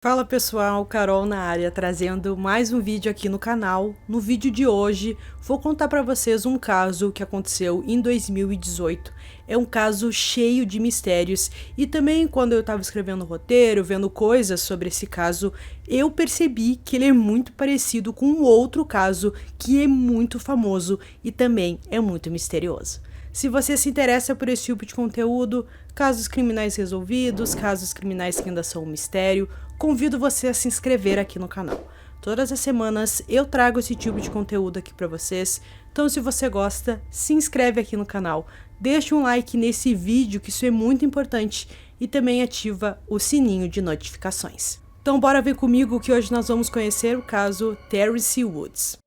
Fala pessoal, Carol na área, trazendo mais um vídeo aqui no canal. No vídeo de hoje, vou contar para vocês um caso que aconteceu em 2018. É um caso cheio de mistérios e também quando eu estava escrevendo o roteiro, vendo coisas sobre esse caso, eu percebi que ele é muito parecido com um outro caso que é muito famoso e também é muito misterioso. Se você se interessa por esse tipo de conteúdo, casos criminais resolvidos, casos criminais que ainda são um mistério, convido você a se inscrever aqui no canal. Todas as semanas eu trago esse tipo de conteúdo aqui para vocês, então se você gosta, se inscreve aqui no canal, deixa um like nesse vídeo que isso é muito importante e também ativa o sininho de notificações. Então bora ver comigo que hoje nós vamos conhecer o caso Terrence Woods.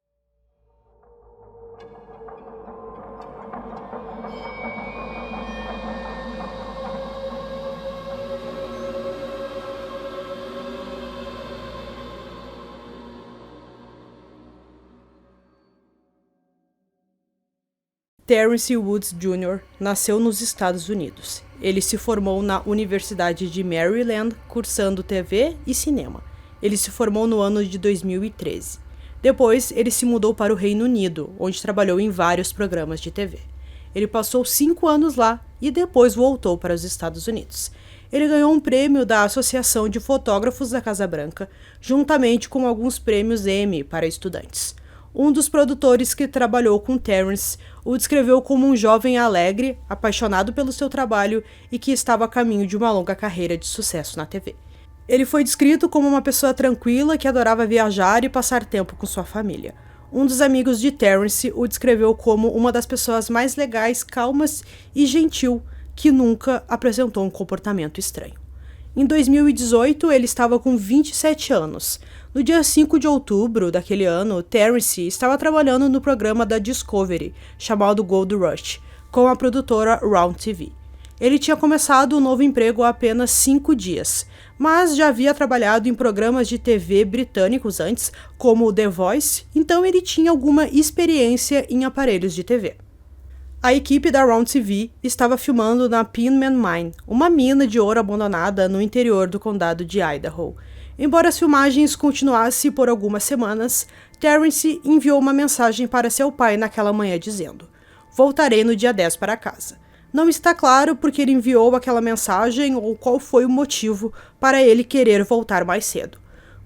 Terrence Woods Jr. nasceu nos Estados Unidos. Ele se formou na Universidade de Maryland, cursando TV e cinema. Ele se formou no ano de 2013. Depois, ele se mudou para o Reino Unido, onde trabalhou em vários programas de TV. Ele passou 5 anos lá e depois voltou para os Estados Unidos. Ele ganhou um prêmio da Associação de Fotógrafos da Casa Branca, juntamente com alguns prêmios Emmy para estudantes. Um dos produtores que trabalhou com Terrence o descreveu como um jovem alegre, apaixonado pelo seu trabalho e que estava a caminho de uma longa carreira de sucesso na TV. Ele foi descrito como uma pessoa tranquila que adorava viajar e passar tempo com sua família. Um dos amigos de Terrence o descreveu como uma das pessoas mais legais, calmas e gentil, que nunca apresentou um comportamento estranho. Em 2018, ele estava com 27 anos. No dia 5 de outubro daquele ano, Terrence estava trabalhando no programa da Discovery, chamado Gold Rush, com a produtora Round TV. Ele tinha começado o novo emprego há apenas 5 dias, mas já havia trabalhado em programas de TV britânicos antes, como The Voice, então ele tinha alguma experiência em aparelhos de TV. A equipe da Round TV estava filmando na Pinman Mine, uma mina de ouro abandonada no interior do condado de Idaho. Embora as filmagens continuassem por algumas semanas, Terrence enviou uma mensagem para seu pai naquela manhã dizendo: "Voltarei no dia 10 para casa." Não está claro por que ele enviou aquela mensagem ou qual foi o motivo para ele querer voltar mais cedo.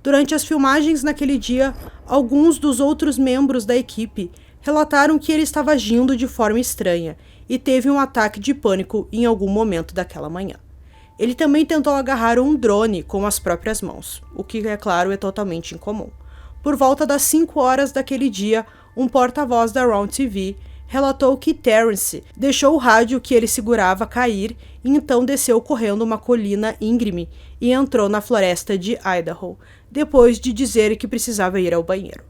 Durante as filmagens naquele dia, alguns dos outros membros da equipe relataram que ele estava agindo de forma estranha e teve um ataque de pânico em algum momento daquela manhã. Ele também tentou agarrar um drone com as próprias mãos, o que, é claro, é totalmente incomum. Por volta das 5 horas daquele dia, um porta-voz da Round TV relatou que Terrence deixou o rádio que ele segurava cair e então desceu correndo uma colina íngreme e entrou na floresta de Idaho, depois de dizer que precisava ir ao banheiro.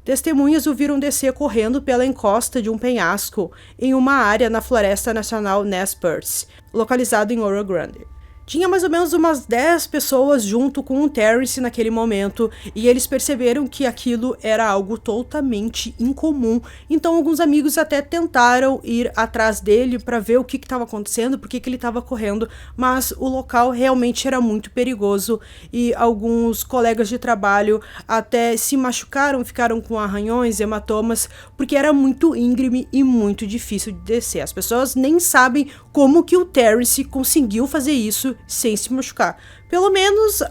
Testemunhas o viram descer correndo pela encosta de um penhasco em uma área na Floresta Nacional Nez Perce, localizado em Oro Grande. Tinha mais ou menos umas 10 pessoas junto com o Terrence naquele momento e eles perceberam que aquilo era algo totalmente incomum. Então alguns amigos até tentaram ir atrás dele para ver o que estava acontecendo, por que ele estava correndo, mas o local realmente era muito perigoso e alguns colegas de trabalho até se machucaram, ficaram com arranhões, hematomas, porque era muito íngreme e muito difícil de descer. As pessoas nem sabem como que o Terrence conseguiu fazer isso sem se machucar. Pelo menos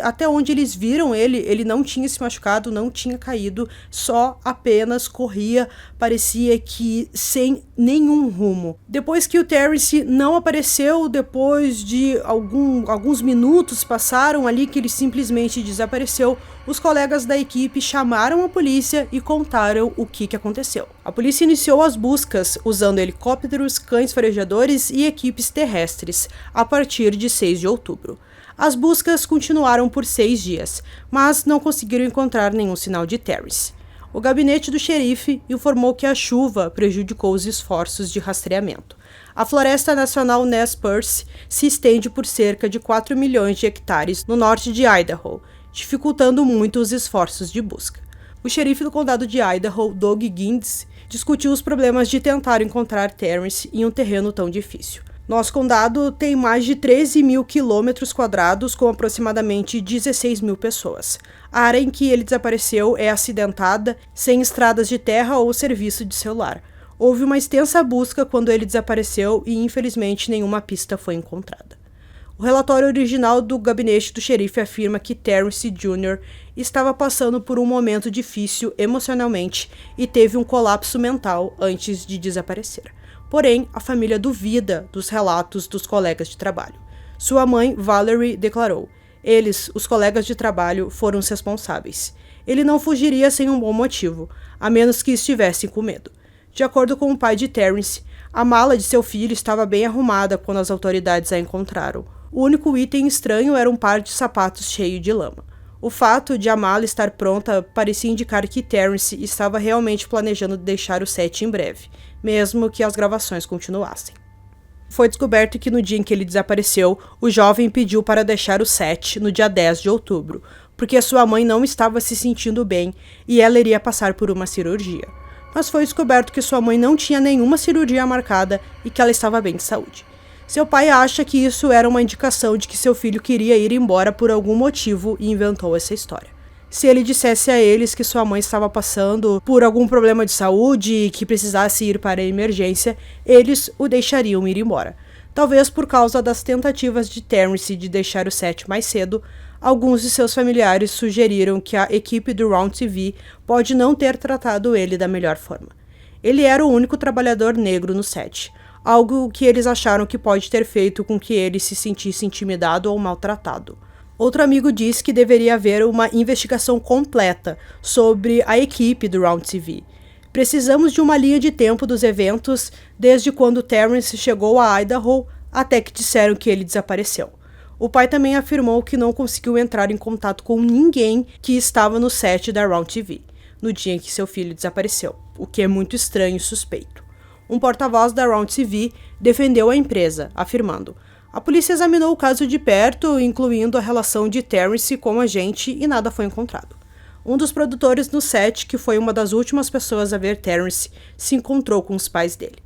até onde eles viram ele não tinha se machucado, não tinha caído, só apenas corria, parecia que sem nenhum rumo. Depois que o Terrence não apareceu, depois de alguns minutos passaram ali que ele simplesmente desapareceu, os colegas da equipe chamaram a polícia e contaram o que aconteceu. A polícia iniciou as buscas usando helicópteros, cães farejadores e equipes terrestres a partir de 6 de outubro. As buscas continuaram por 6 dias, mas não conseguiram encontrar nenhum sinal de Terrence. O gabinete do xerife informou que a chuva prejudicou os esforços de rastreamento. A Floresta Nacional Nez Perce se estende por cerca de 4 milhões de hectares no norte de Idaho, dificultando muito os esforços de busca. O xerife do condado de Idaho, Doug Gintz, discutiu os problemas de tentar encontrar Terrence em um terreno tão difícil. Nosso condado tem mais de 13 mil quilômetros quadrados, com aproximadamente 16 mil pessoas. A área em que ele desapareceu é acidentada, sem estradas de terra ou serviço de celular. Houve uma extensa busca quando ele desapareceu e, infelizmente, nenhuma pista foi encontrada. O relatório original do gabinete do xerife afirma que Terrence Jr. estava passando por um momento difícil emocionalmente e teve um colapso mental antes de desaparecer. Porém, a família duvida dos relatos dos colegas de trabalho. Sua mãe, Valerie, declarou: "Eles, os colegas de trabalho, foram os responsáveis. Ele não fugiria sem um bom motivo, a menos que estivessem com medo." De acordo com o pai de Terrence, a mala de seu filho estava bem arrumada quando as autoridades a encontraram. O único item estranho era um par de sapatos cheio de lama. O fato de a mala estar pronta parecia indicar que Terrence estava realmente planejando deixar o set em breve, mesmo que as gravações continuassem. Foi descoberto que no dia em que ele desapareceu, o jovem pediu para deixar o set no dia 10 de outubro, porque sua mãe não estava se sentindo bem e ela iria passar por uma cirurgia. Mas foi descoberto que sua mãe não tinha nenhuma cirurgia marcada e que ela estava bem de saúde. Seu pai acha que isso era uma indicação de que seu filho queria ir embora por algum motivo e inventou essa história. Se ele dissesse a eles que sua mãe estava passando por algum problema de saúde e que precisasse ir para a emergência, eles o deixariam ir embora. Talvez por causa das tentativas de Terrence de deixar o set mais cedo, alguns de seus familiares sugeriram que a equipe do Round TV pode não ter tratado ele da melhor forma. Ele era o único trabalhador negro no set, algo que eles acharam que pode ter feito com que ele se sentisse intimidado ou maltratado. Outro amigo disse que deveria haver uma investigação completa sobre a equipe do Round TV. Precisamos de uma linha de tempo dos eventos desde quando Terrence chegou a Idaho até que disseram que ele desapareceu. O pai também afirmou que não conseguiu entrar em contato com ninguém que estava no set da Round TV no dia em que seu filho desapareceu, o que é muito estranho e suspeito. Um porta-voz da Round TV defendeu a empresa, afirmando: "A polícia examinou o caso de perto, incluindo a relação de Terrence com a gente, e nada foi encontrado." Um dos produtores no set, que foi uma das últimas pessoas a ver Terrence, se encontrou com os pais dele.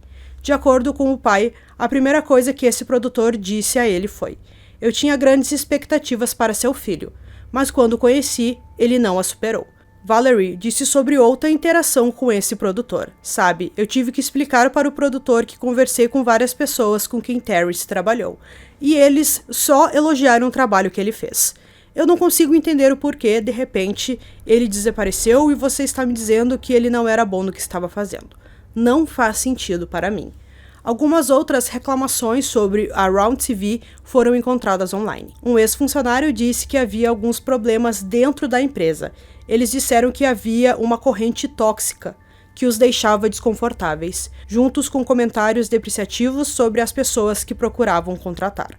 De acordo com o pai, a primeira coisa que esse produtor disse a ele foi: "Eu tinha grandes expectativas para seu filho, mas quando o conheci, ele não a superou." Valerie disse sobre outra interação com esse produtor: "Sabe, eu tive que explicar para o produtor que conversei com várias pessoas com quem Terrence trabalhou, e eles só elogiaram o trabalho que ele fez. Eu não consigo entender o porquê, de repente, ele desapareceu e você está me dizendo que ele não era bom no que estava fazendo. Não faz sentido para mim." Algumas outras reclamações sobre a Round TV foram encontradas online. Um ex-funcionário disse que havia alguns problemas dentro da empresa. Eles disseram que havia uma corrente tóxica que os deixava desconfortáveis, juntos com comentários depreciativos sobre as pessoas que procuravam contratar.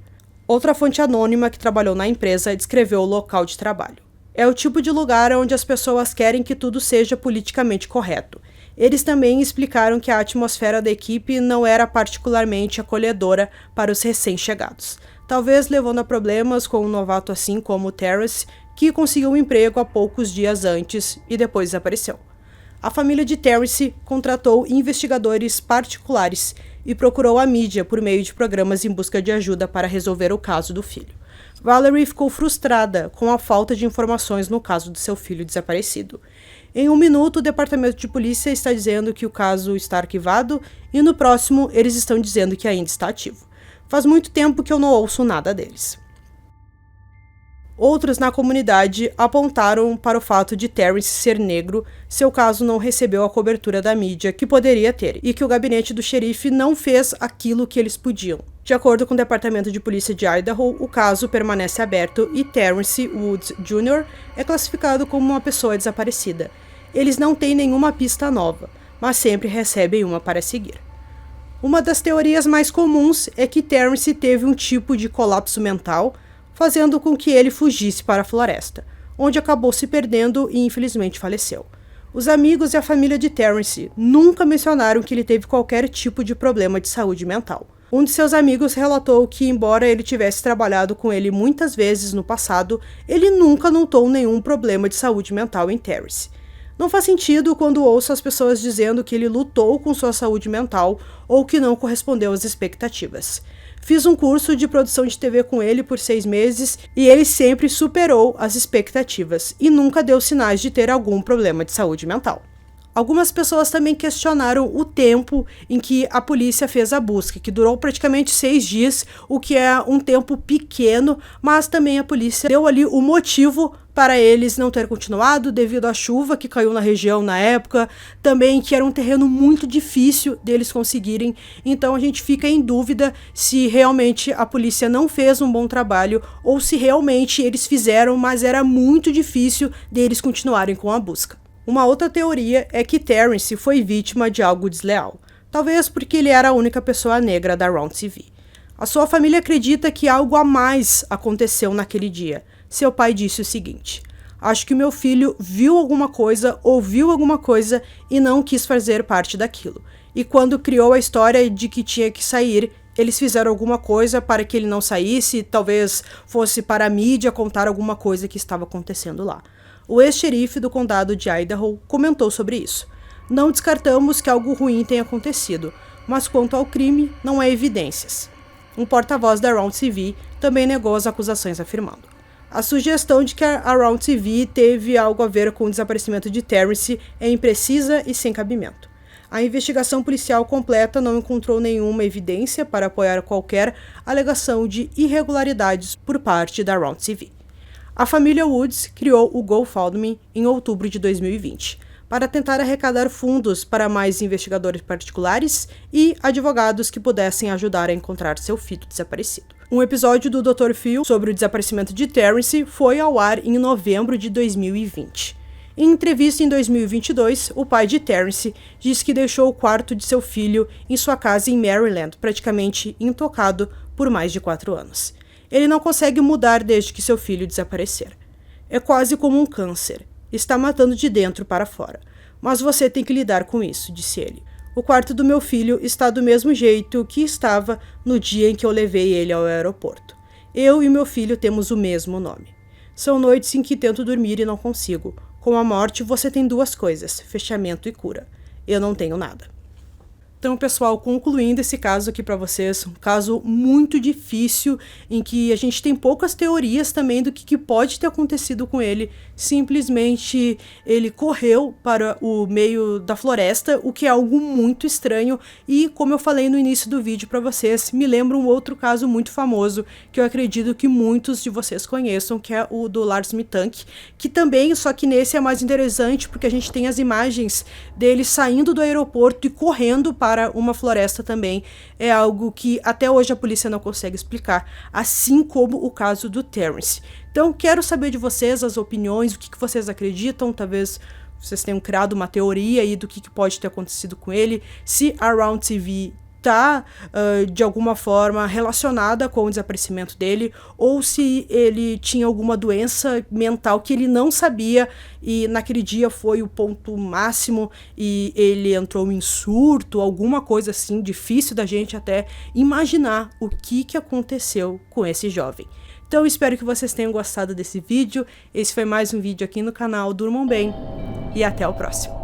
Outra fonte anônima que trabalhou na empresa descreveu o local de trabalho: "É o tipo de lugar onde as pessoas querem que tudo seja politicamente correto." Eles também explicaram que a atmosfera da equipe não era particularmente acolhedora para os recém-chegados, talvez levando a problemas com um novato assim como Terrence, que conseguiu um emprego há poucos dias antes e depois desapareceu. A família de Terrence contratou investigadores particulares e procurou a mídia por meio de programas em busca de ajuda para resolver o caso do filho. Valerie ficou frustrada com a falta de informações no caso de seu filho desaparecido. Em um minuto, o departamento de polícia está dizendo que o caso está arquivado e no próximo eles estão dizendo que ainda está ativo. Faz muito tempo que eu não ouço nada deles. Outros na comunidade apontaram para o fato de Terrence ser negro, seu caso não recebeu a cobertura da mídia que poderia ter, e que o gabinete do xerife não fez aquilo que eles podiam. De acordo com o Departamento de Polícia de Idaho, o caso permanece aberto e Terrence Woods Jr. é classificado como uma pessoa desaparecida. Eles não têm nenhuma pista nova, mas sempre recebem uma para seguir. Uma das teorias mais comuns é que Terrence teve um tipo de colapso mental, fazendo com que ele fugisse para a floresta, onde acabou se perdendo e infelizmente faleceu. Os amigos e a família de Terrence nunca mencionaram que ele teve qualquer tipo de problema de saúde mental. Um de seus amigos relatou que, embora ele tivesse trabalhado com ele muitas vezes no passado, ele nunca notou nenhum problema de saúde mental em Terrence. Não faz sentido quando ouço as pessoas dizendo que ele lutou com sua saúde mental ou que não correspondeu às expectativas. Fiz um curso de produção de TV com ele por 6 meses e ele sempre superou as expectativas e nunca deu sinais de ter algum problema de saúde mental. Algumas pessoas também questionaram o tempo em que a polícia fez a busca, que durou praticamente 6 dias, o que é um tempo pequeno, mas também a polícia deu ali o motivo para eles não terem continuado devido à chuva que caiu na região na época, também que era um terreno muito difícil deles conseguirem, então a gente fica em dúvida se realmente a polícia não fez um bom trabalho ou se realmente eles fizeram, mas era muito difícil deles continuarem com a busca. Uma outra teoria é que Terrence foi vítima de algo desleal, talvez porque ele era a única pessoa negra da Round TV. A sua família acredita que algo a mais aconteceu naquele dia. Seu pai disse o seguinte: "Acho que meu filho viu alguma coisa, ouviu alguma coisa e não quis fazer parte daquilo. E quando criou a história de que tinha que sair, eles fizeram alguma coisa para que ele não saísse, talvez fosse para a mídia contar alguma coisa que estava acontecendo lá." O ex-xerife do condado de Idaho comentou sobre isso. "Não descartamos que algo ruim tenha acontecido, mas quanto ao crime, não há evidências." Um porta-voz da Round TV também negou as acusações, afirmando: "A sugestão de que a Round TV teve algo a ver com o desaparecimento de Terrence é imprecisa e sem cabimento. A investigação policial completa não encontrou nenhuma evidência para apoiar qualquer alegação de irregularidades por parte da Round TV." A família Woods criou o GoFundMe em outubro de 2020, para tentar arrecadar fundos para mais investigadores particulares e advogados que pudessem ajudar a encontrar seu filho desaparecido. Um episódio do Dr. Phil sobre o desaparecimento de Terrence foi ao ar em novembro de 2020. Em entrevista em 2022, o pai de Terrence disse que deixou o quarto de seu filho em sua casa em Maryland praticamente intocado por mais de 4 anos. Ele não consegue mudar desde que seu filho desaparecer. "É quase como um câncer. Está matando de dentro para fora. Mas você tem que lidar com isso", disse ele. "O quarto do meu filho está do mesmo jeito que estava no dia em que eu levei ele ao aeroporto. Eu e meu filho temos o mesmo nome. São noites em que tento dormir e não consigo. Com a morte você tem 2 coisas, fechamento e cura. Eu não tenho nada." Então, pessoal, concluindo esse caso aqui para vocês, um caso muito difícil, em que a gente tem poucas teorias também do que pode ter acontecido com ele. Simplesmente ele correu para o meio da floresta, o que é algo muito estranho, e como eu falei no início do vídeo para vocês, me lembra um outro caso muito famoso, que eu acredito que muitos de vocês conheçam, que é o do Lars Mittank, que também, só que nesse é mais interessante, porque a gente tem as imagens dele saindo do aeroporto e correndo para uma floresta também. É algo que até hoje a polícia não consegue explicar, assim como o caso do Terrence. Então, quero saber de vocês as opiniões, o que vocês acreditam, talvez vocês tenham criado uma teoria aí do que pode ter acontecido com ele, se a Round TV está de alguma forma relacionada com o desaparecimento dele, ou se ele tinha alguma doença mental que ele não sabia e naquele dia foi o ponto máximo e ele entrou em surto, alguma coisa assim, difícil da gente até imaginar o que aconteceu com esse jovem. Então, espero que vocês tenham gostado desse vídeo. Esse foi mais um vídeo aqui no canal. Durmam bem e até o próximo.